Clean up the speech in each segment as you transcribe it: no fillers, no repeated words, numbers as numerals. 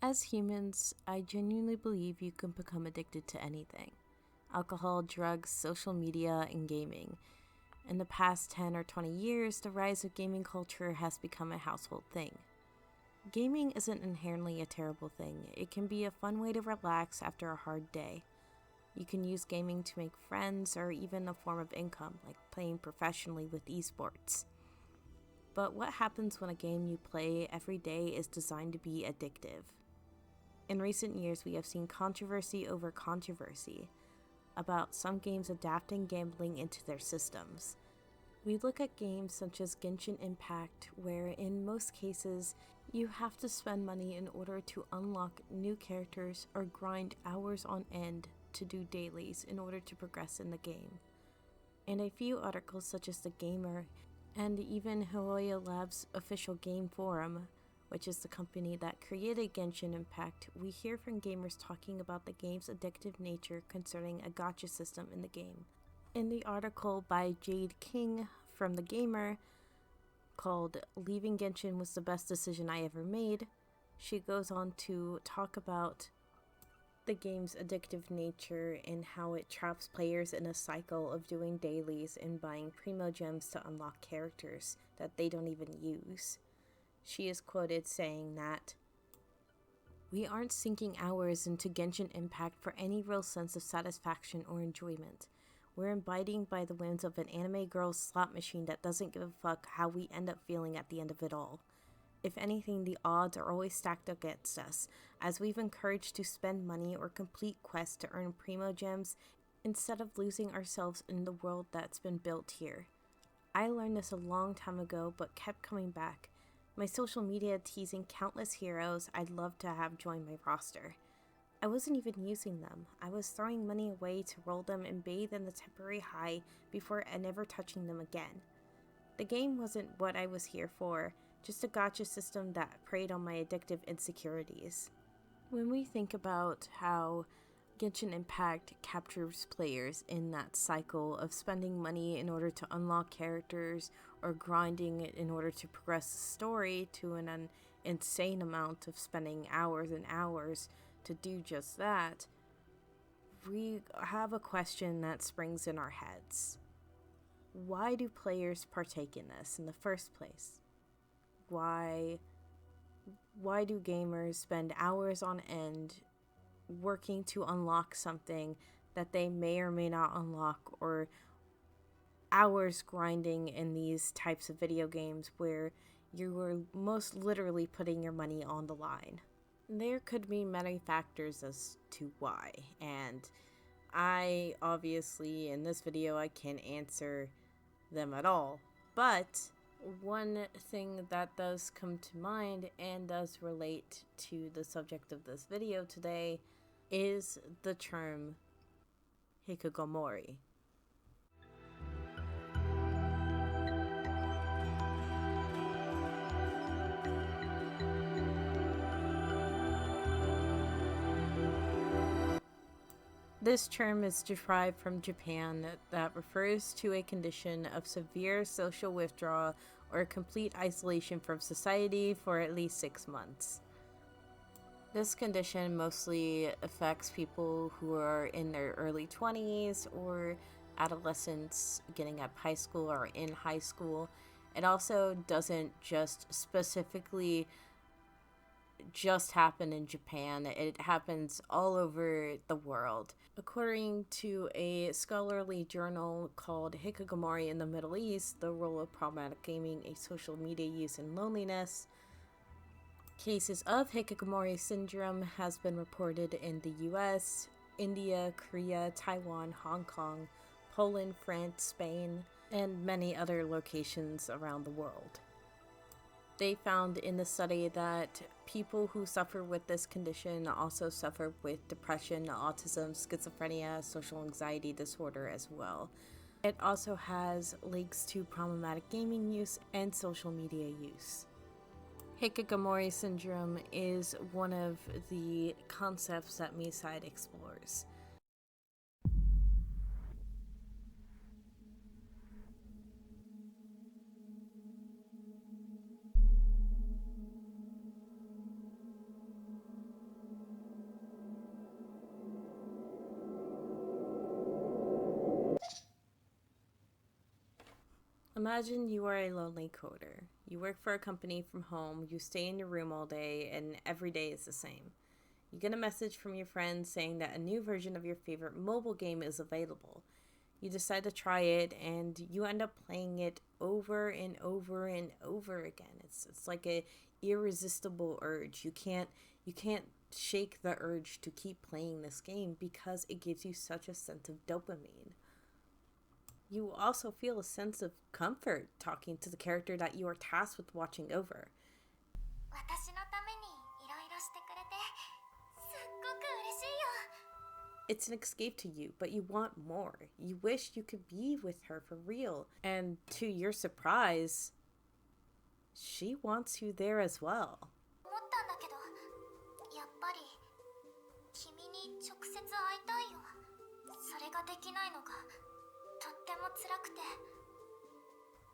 As humans, I genuinely believe you can become addicted to anything: alcohol, drugs, social media, and gaming. In the past 10 or 20 years, the rise of gaming culture has become a household thing. Gaming isn't inherently a terrible thing. It can be a fun way to relax after a hard day. You can use gaming to make friends or even a form of income, like playing professionally with esports. But what happens when a game you play every day is designed to be addictive? In recent years, we have seen controversy over controversy about some games adapting gambling into their systems. We look at games such as Genshin Impact, where in most cases, you have to spend money in order to unlock new characters or grind hours on end to do dailies in order to progress in the game. In a few articles such as The Gamer and even Hoya Labs' official game forum, which is the company that created Genshin Impact, we hear from gamers talking about the game's addictive nature concerning a gacha system in the game. In the article by Jade King from The Gamer, called "Leaving Genshin was the best decision I ever made," she goes on to talk about the game's addictive nature and how it traps players in a cycle of doing dailies and buying primo gems to unlock characters that they don't even use. She is quoted saying that, "We aren't sinking hours into Genshin Impact for any real sense of satisfaction or enjoyment. We're abiding by the whims of an anime girl's slot machine that doesn't give a fuck how we end up feeling at the end of it all. If anything, the odds are always stacked against us, as we've encouraged to spend money or complete quests to earn primo gems instead of losing ourselves in the world that's been built here. I learned this a long time ago, but kept coming back. My social media teasing countless heroes I'd love to have join my roster. I wasn't even using them. I was throwing money away to roll them and bathe in the temporary high before never touching them again. The game wasn't what I was here for, just a gacha system that preyed on my addictive insecurities." When we think about how Genshin Impact captures players in that cycle of spending money in order to unlock characters or grinding in order to progress the story to an insane amount of spending hours and hours to do just that, we have a question that springs in our heads. Why do players partake in this in the first place? Why do gamers spend hours on end working to unlock something that they may or may not unlock, or hours grinding in these types of video games where you are most literally putting your money on the line? There could be many factors as to why, and I obviously in this video I can't answer them at all, but one thing that does come to mind and does relate to the subject of this video today is the term Hikikomori. This term is derived from Japan that refers to a condition of severe social withdrawal or complete isolation from society for at least 6 months. This condition mostly affects people who are in their early 20s or adolescents getting up high school or in high school. It also doesn't just specifically just happen in Japan. It happens all over the world. According to a scholarly journal called Hikikomori in the Middle East, the role of problematic gaming, a social media use, and loneliness, cases of Hikikomori syndrome has been reported in the US, India, Korea, Taiwan, Hong Kong, Poland, France, Spain, and many other locations around the world. They found in the study that people who suffer with this condition also suffer with depression, autism, schizophrenia, social anxiety disorder as well. It also has links to problematic gaming use and social media use. Hikikomori syndrome is one of the concepts that Miside explores. Imagine you are a lonely coder. You work for a company from home, you stay in your room all day, and every day is the same. You get a message from your friend saying that a new version of your favorite mobile game is available. You decide to try it, and you end up playing it over and over and over again. It's like a irresistible urge. You can't shake the urge to keep playing this game because it gives you such a sense of dopamine. You also feel a sense of comfort talking to the character that you are tasked with watching over. 私のためにいろいろしてくれてすっごく嬉しいよ。 It's an escape to you, but you want more. You wish you could be with her for real. And to your surprise, she wants you there as well. 思ったんだけど、やっぱり君に直接会いたいよ。それができないのがとっても辛くて。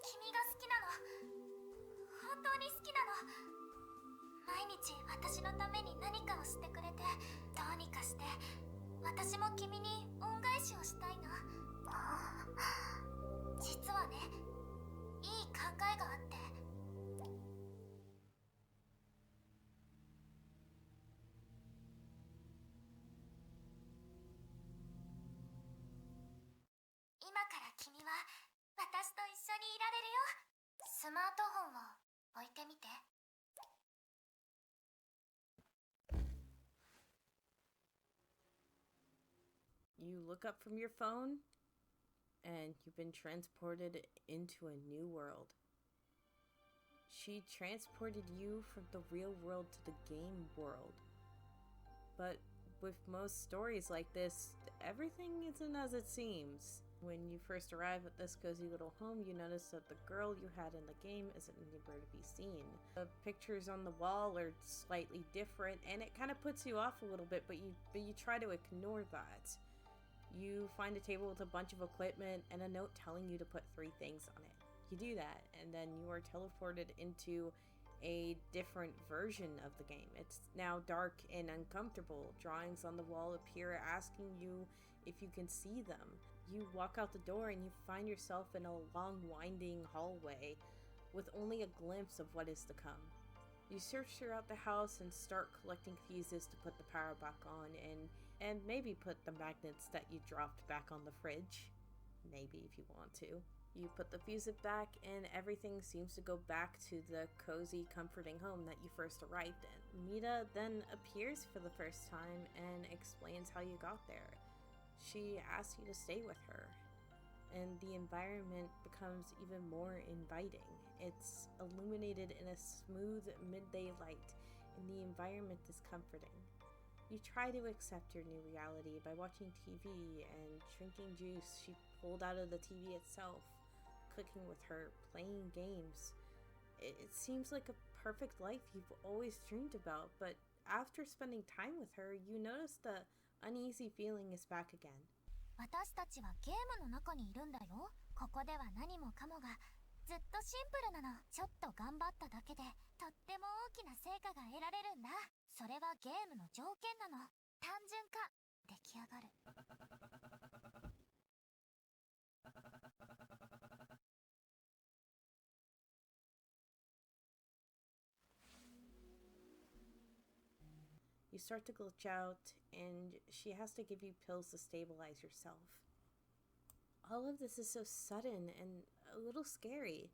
君が好きなの。本当に好きなの。毎日私のために何かをしてくれて、どうにかして私も君に恩返しをしたいの。実はね、いい考えがあって。今から君は私と一緒にいられるよ。スマートフォンを置いてみて。You look up from your phone, and you've been transported into a new world. She transported you from the real world to the game world. But with most stories like this, everything isn't as it seems. When you first arrive at this cozy little home, you notice that the girl you had in the game isn't anywhere to be seen. The pictures on the wall are slightly different, and it kind of puts you off a little bit, but you try to ignore that. You find a table with a bunch of equipment and a note telling you to put 3 things on it. You do that, and then you are teleported into a different version of the game. It's now dark and uncomfortable. Drawings on the wall appear asking you if you can see them. You walk out the door and you find yourself in a long winding hallway with only a glimpse of what is to come. You search throughout the house and start collecting fuses to put the power back on and maybe put the magnets that you dropped back on the fridge. Maybe if you want to. You put the fuse back and everything seems to go back to the cozy, comforting home that you first arrived in. Mita then appears for the first time and explains how you got there. She asks you to stay with her, and the environment becomes even more inviting. It's illuminated in a smooth midday light, and the environment is comforting. You try to accept your new reality by watching TV and drinking juice she pulled out of the TV itself, cooking with her, playing games. It seems like a perfect life you've always dreamed about, but after spending time with her, you notice the uneasy feeling is back again. 私たちはゲームの中にいるんだよ。ここでは何もかもがずっとシンプルなの。ちょっと頑張っただけでとっても大きな成果が得られるんだ。それはゲームの条件なの。単純化。出来上がる。You start to glitch out, and she has to give you pills to stabilize yourself. All of this is so sudden and a little scary.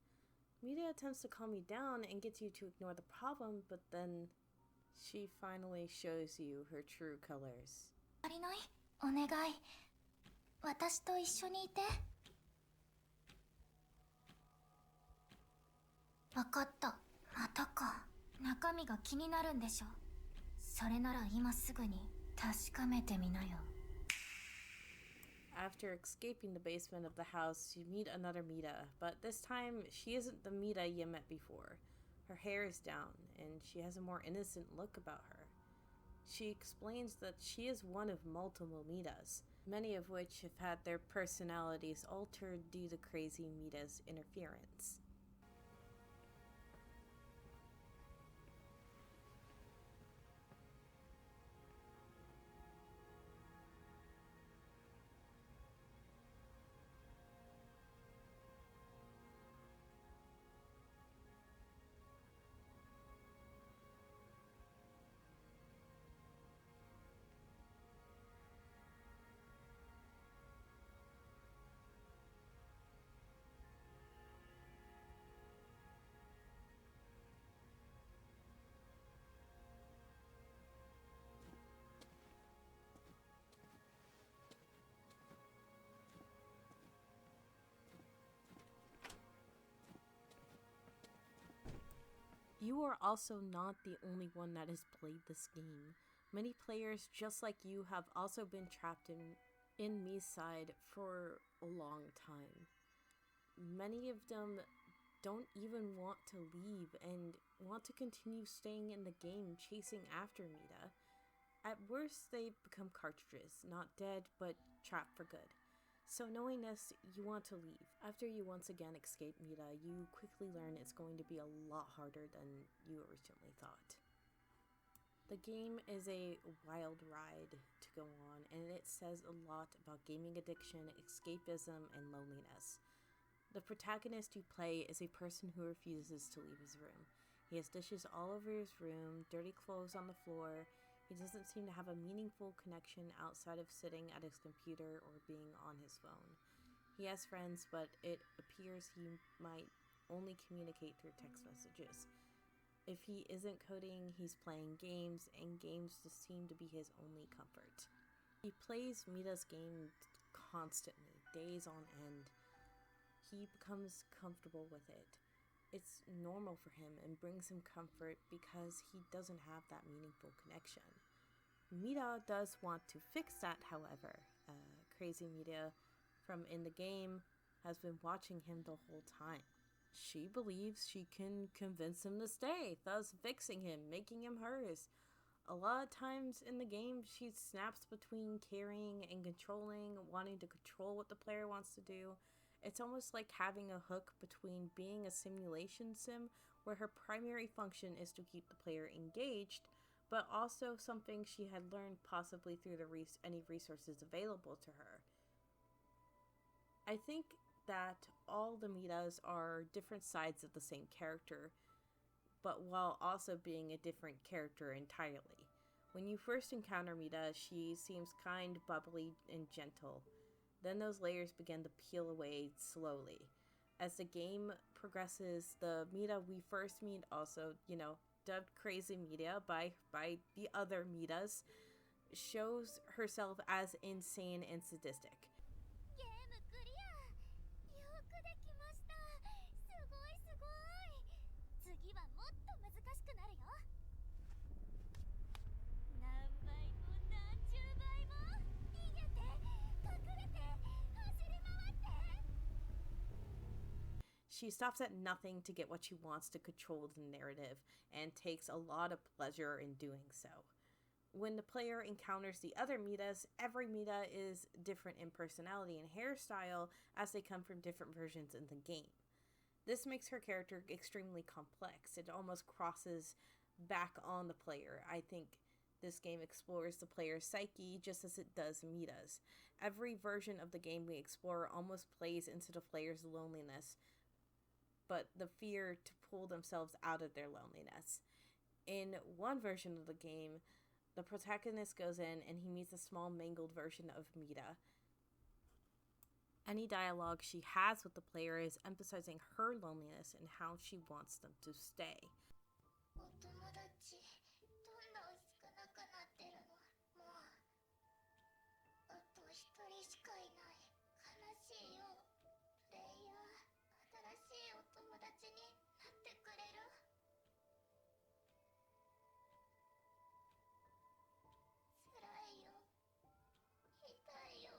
Mita attempts to calm you down and gets you to ignore the problem, but then she finally shows you her true colors. 足りない？お願い。私と一緒にいて。わかった。またか。中身が気になるんでしょ。それなら今すぐに確かめてみなよ。After escaping the basement of the house, you meet another Mita, but this time she isn't the Mita you met before. Her hair is down, and she has a more innocent look about her. She explains that she is one of multiple Mitas, many of which have had their personalities altered due to crazy Mita's interference. You are also not the only one that has played this game. Many players just like you have also been trapped in Miside for a long time. Many of them don't even want to leave and want to continue staying in the game chasing after Mita. At worst, they become cartridges, not dead, but trapped for good. So knowing this, you want to leave. After you once again escape Mita, you quickly learn it's going to be a lot harder than you originally thought. The game is a wild ride to go on, and it says a lot about gaming addiction, escapism, and loneliness. The protagonist you play is a person who refuses to leave his room. He has dishes all over his room, dirty clothes on the floor. He doesn't seem to have a meaningful connection outside of sitting at his computer or being on his phone. He has friends, but it appears he might only communicate through text messages. If he isn't coding, he's playing games, and games just seem to be his only comfort. He plays Mita's game constantly, days on end. He becomes comfortable with it. It's normal for him and brings him comfort because he doesn't have that meaningful connection. Mita does want to fix that, however. Crazy Mita from in the game has been watching him the whole time. She believes she can convince him to stay, thus fixing him, making him hers. A lot of times in the game, she snaps between caring and controlling, wanting to control what the player wants to do. It's almost like having a hook between being a simulation sim, where her primary function is to keep the player engaged, but also something she had learned possibly through any resources available to her. I think that all the Mitas are different sides of the same character, but while also being a different character entirely. When you first encounter Mita, she seems kind, bubbly, and gentle. Then those layers begin to peel away slowly. As the game progresses, the Mita we first meet, also, dubbed Crazy Mita by the other Mitas, shows herself as insane and sadistic. ゲームクリアよくできましたすごいすごい次はもっと難しくなるよ何倍も何十倍も逃げて隠れて走り回って She stops at nothing to get what she wants to control the narrative, and takes a lot of pleasure in doing so. When the player encounters the other Mitas, every Mita is different in personality and hairstyle as they come from different versions in the game. This makes her character extremely complex. It almost crosses back on the player. I think this game explores the player's psyche just as it does Mita's. Every version of the game we explore almost plays into the player's loneliness, but the fear to pull themselves out of their loneliness. In one version of the game, the protagonist goes in and he meets a small mangled version of Mita. Any dialogue she has with the player is emphasizing her loneliness and how she wants them to stay. お友達どんどん少なくなってるのもうあと一人しかいない悲しいよプレイヤー新しいお友達になってくれる辛いよ痛いよ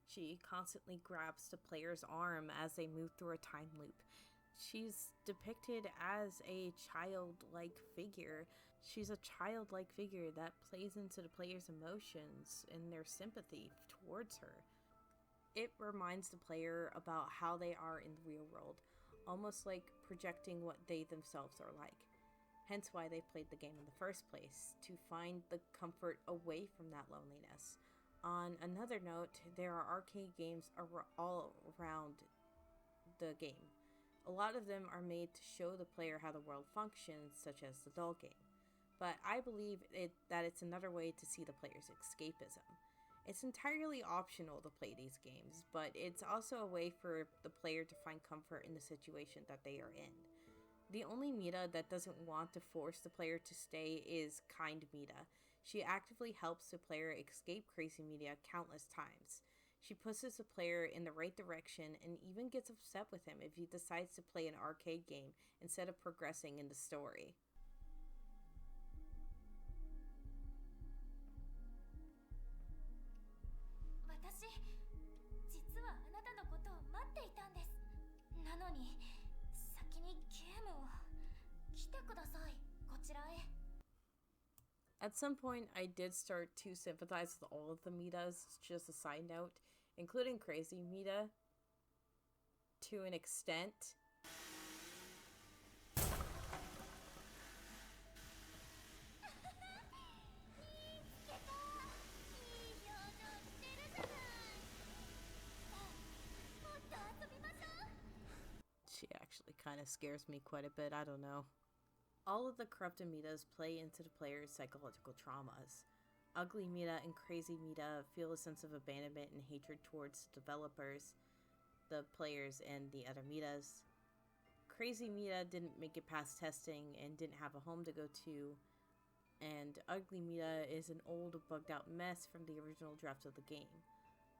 She constantly grabs the player's arm as they move through a time loop. She's depicted as a childlike figure. She's a childlike figure that plays into the player's emotions and their sympathy towards her. It reminds the player about how they are in the real world, almost like projecting what they themselves are like. Hence why they played the game in the first place, to find the comfort away from that loneliness. On another note, there are arcade games all around the game. A lot of them are made to show the player how the world functions, such as the doll game. But I believe that it's another way to see the player's escapism. It's entirely optional to play these games, but it's also a way for the player to find comfort in the situation that they are in. The only Mita that doesn't want to force the player to stay is Kind Mita. She actively helps the player escape Crazy Mita countless times. She pushes the player in the right direction and even gets upset with him if he decides to play an arcade game instead of progressing in the story. 私実はあなたのことを待っていたんです。なのに先にゲームを来てください、こちらへ。 At some point, I did start to sympathize with all of the Mitas, just a side note, including Crazy Mita to an extent. She actually kind of scares me quite a bit, I don't know. All of the corrupted Mitas play into the player's psychological traumas. Ugly Mita and Crazy Mita feel a sense of abandonment and hatred towards the developers, the players, and the other Mitas. Crazy Mita didn't make it past testing and didn't have a home to go to, and Ugly Mita is an old, bugged out mess from the original draft of the game.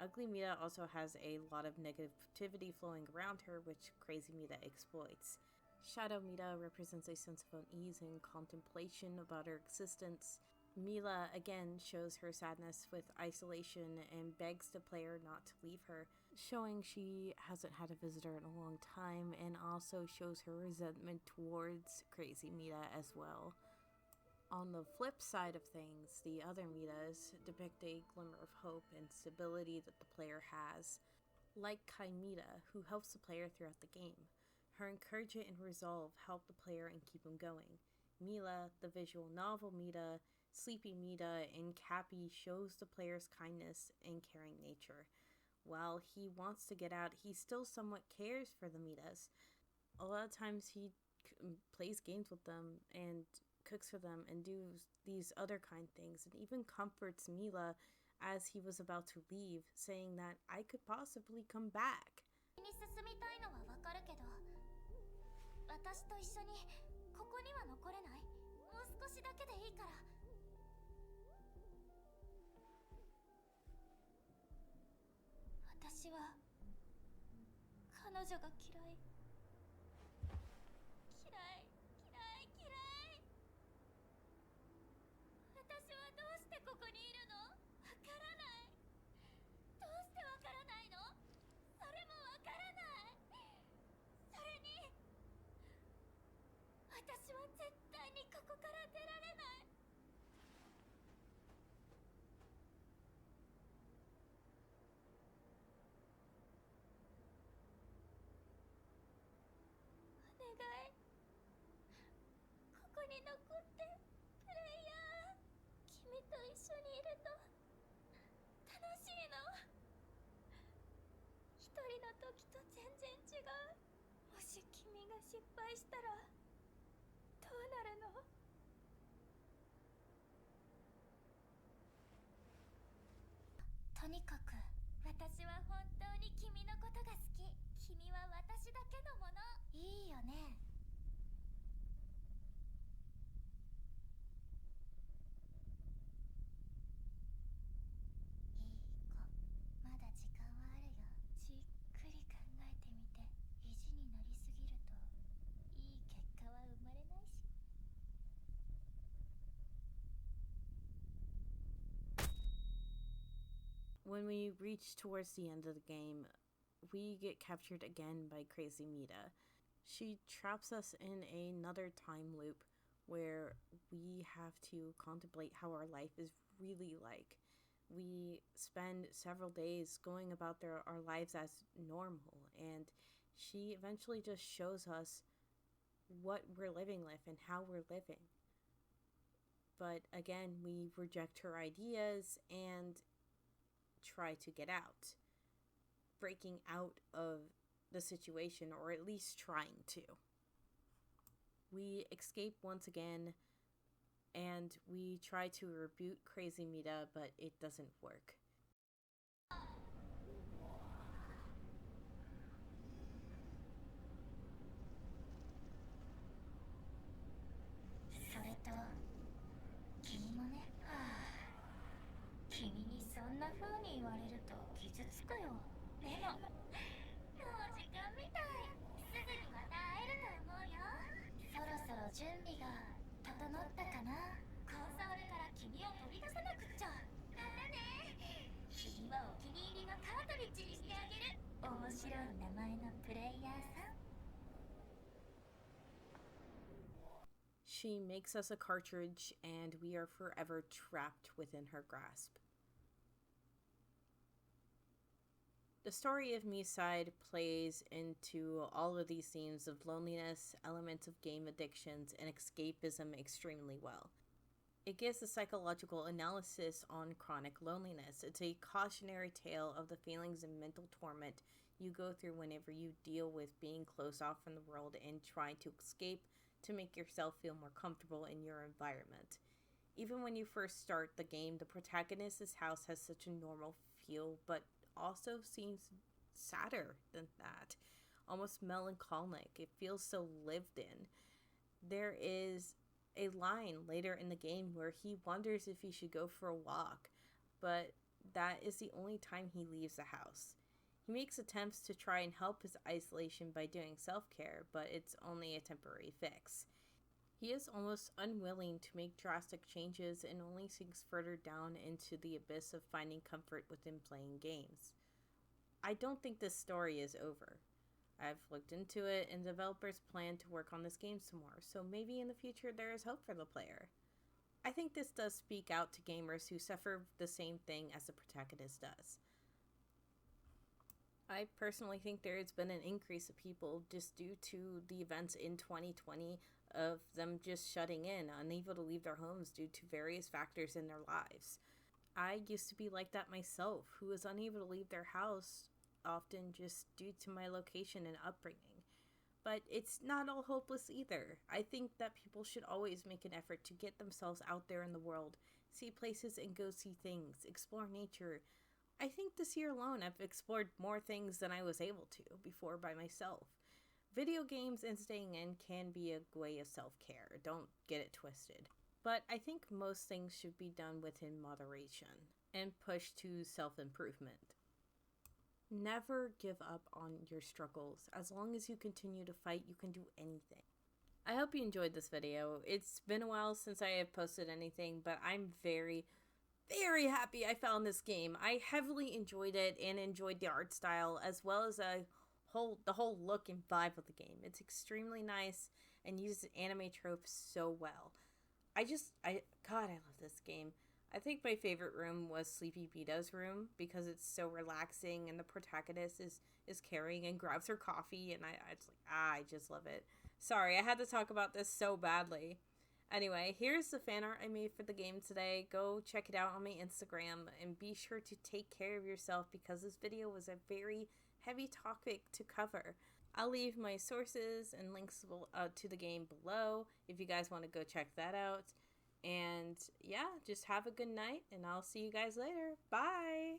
Ugly Mita also has a lot of negativity flowing around her, which Crazy Mita exploits. Shadow Mita represents a sense of unease and contemplation about her existence. Mila again shows her sadness with isolation and begs the player not to leave her, showing she hasn't had a visitor in a long time, and also shows her resentment towards Crazy Mita as well. On the flip side of things, the other Mitas depict a glimmer of hope and stability that the player has, like Kai Mita, who helps the player throughout the game. Her encouragement and resolve help the player and keep him going. Mila, the visual novel Mita, Sleepy Mita, and Cappy shows the player's kindness and caring nature. While he wants to get out, he still somewhat cares for the Mitas. A lot of times he plays games with them and cooks for them and does these other kind things, and even comforts Mila as he was about to leave, saying that I could possibly come back. 私と一緒にここには残れない？もう少しだけでいいから。私は彼女が嫌い。嫌い、嫌い、嫌い。私はどうしてここにいるの？わからない。どうしてわからないの？それもわからない。それに私は絶対にここから出られない。お願い、ここに残ってプレイヤー。君と一緒にいると楽しいの。一人の時と全然違う。もし君が失敗したらどうなるの？とにかく私は本当に君のことが好き。君は私だけのもの。いいよね。いい子、まだ時間はあるよ。じっくり考えてみて。意地になりすぎるといい結果は生まれないし。When we reach towards the end of the game, we get captured again by Crazy Mita. She traps us in another time loop where we have to contemplate how our life is really like. We spend several days going about our lives as normal, and she eventually just shows us what we're living with and how we're living. But again, we reject her ideas and try to get out, breaking out of the situation, or at least trying to. We escape once again, and we try to reboot Crazy Mita, but it doesn't work. それと君もね。君にそんな風に言われると傷つつくよ。でももう時間みたい。すぐにまた会えると思うよ。そろそろ準備が整ったかな。コンソールから君を取り出さなくっちゃ。またね。君はお気に入りのカートリッジにしてあげる。面白い名前のプレイヤーさん。 She makes us a cartridge, and we are forever trapped within her grasp. The story of Miside plays into all of these themes of loneliness, elements of game addictions, and escapism extremely well. It gives a psychological analysis on chronic loneliness. It's a cautionary tale of the feelings and mental torment you go through whenever you deal with being closed off from the world and trying to escape to make yourself feel more comfortable in your environment. Even when you first start the game, the protagonist's house has such a normal feel, but also seems sadder than that, almost melancholic. It feels so lived in. There is a line later in the game where he wonders if he should go for a walk, but that is the only time he leaves the house. He makes attempts to try and help his isolation by doing self-care, but it's only a temporary fix. He is almost unwilling to make drastic changes and only sinks further down into the abyss of finding comfort within playing games. I don't think this story is over. I've looked into it, and developers plan to work on this game some more, so maybe in the future there is hope for the player. I think this does speak out to gamers who suffer the same thing as the protagonist does. I personally think there has been an increase of people just due to the events in 2020 of them just shutting in, unable to leave their homes due to various factors in their lives. I used to be like that myself, who was unable to leave their house often just due to my location and upbringing. But it's not all hopeless either. I think that people should always make an effort to get themselves out there in the world, see places and go see things, explore nature. I think this year alone I've explored more things than I was able to before by myself. Video games and staying in can be a way of self-care, don't get it twisted. But I think most things should be done within moderation and push to self-improvement. Never give up on your struggles. As long as you continue to fight, you can do anything. I hope you enjoyed this video. It's been a while since I have posted anything, but I'm very happy I found this game. I heavily enjoyed it and enjoyed the art style as well as the whole look and vibe of the game. It's extremely nice and uses anime tropes so well. God, I love this game. I think my favorite room was Sleepy Mita's room because it's so relaxing and the protagonist is caring and grabs her coffee and I just love it. Sorry, I had to talk about this so badly. Anyway, here's the fan art I made for the game today. Go check it out on my Instagram and be sure to take care of yourself because this video was a very heavy topic to cover. I'll leave my sources and links to the game below if you guys want to go check that out. And yeah, just have a good night and I'll see you guys later. Bye!